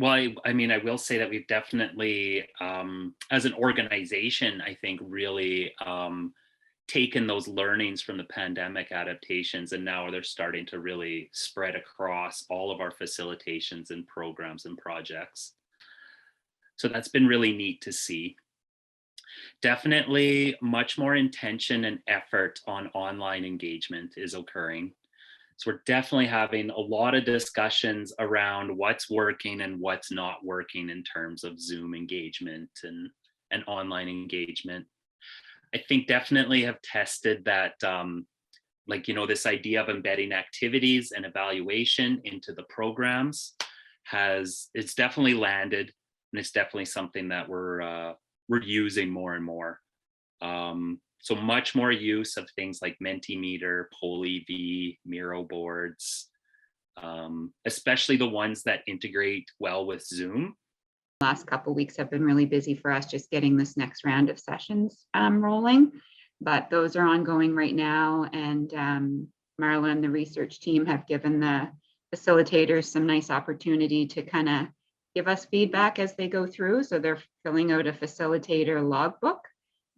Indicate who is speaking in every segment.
Speaker 1: Well, I mean, I will say that we've definitely, as an organization, I think really taken those learnings from the pandemic adaptations, and now they're starting to really spread across all of our facilitations and programs and projects. So that's been really neat to see. Definitely much more intention and effort on online engagement is occurring. So we're definitely having a lot of discussions around what's working and what's not working in terms of Zoom engagement and online engagement. I think definitely have tested that, this idea of embedding activities and evaluation into the programs it's definitely landed, and it's definitely something that we're using more and more. So much more use of things like Mentimeter, PolyV, Miro boards, especially the ones that integrate well with Zoom.
Speaker 2: Last couple weeks have been really busy for us just getting this next round of sessions rolling, but those are ongoing right now. And Marla and the research team have given the facilitators some nice opportunity to kind of give us feedback as they go through. So they're filling out a facilitator logbook.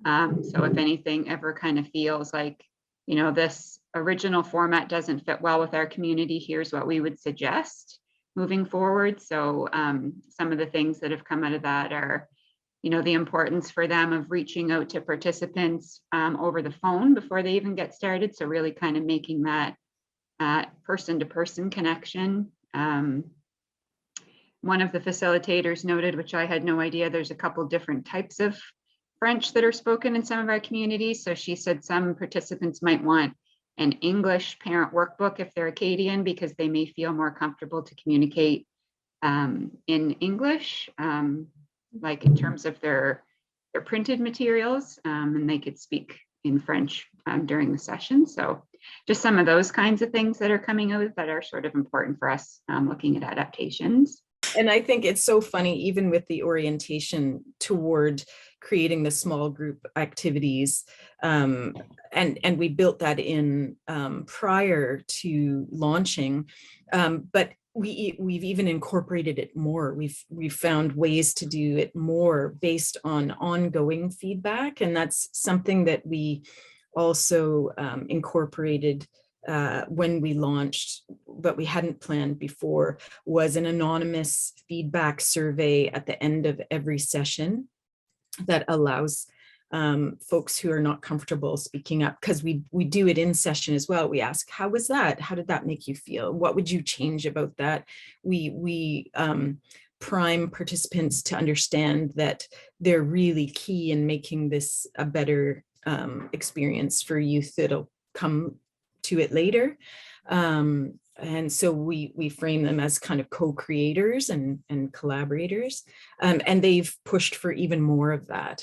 Speaker 2: So if anything ever kind of feels like, this original format doesn't fit well with our community, here's what we would suggest moving forward. So some of the things that have come out of that are, the importance for them of reaching out to participants over the phone before they even get started. So really kind of making that person-to-person connection. One of the facilitators noted, which I had no idea, there's a couple different types of French that are spoken in some of our communities. So she said some participants might want an English parent workbook if they're Acadian, because they may feel more comfortable to communicate in English, like in terms of their printed materials, and they could speak in French during the session. So just some of those kinds of things that are coming out that are sort of important for us looking at adaptations.
Speaker 3: And I think it's so funny, even with the orientation toward creating the small group activities, and we built that in prior to launching, but we've even incorporated it more. We've found ways to do it more based on ongoing feedback, and that's something that we also incorporated when we launched, but we hadn't planned before, was an anonymous feedback survey at the end of every session that allows folks who are not comfortable speaking up, because we do it in session as well. We ask, how was that? How did that make you feel? What would you change about that? We prime participants to understand that they're really key in making this a better experience for youth that'll come to it later. And so we frame them as kind of co-creators and collaborators, and they've pushed for even more of that.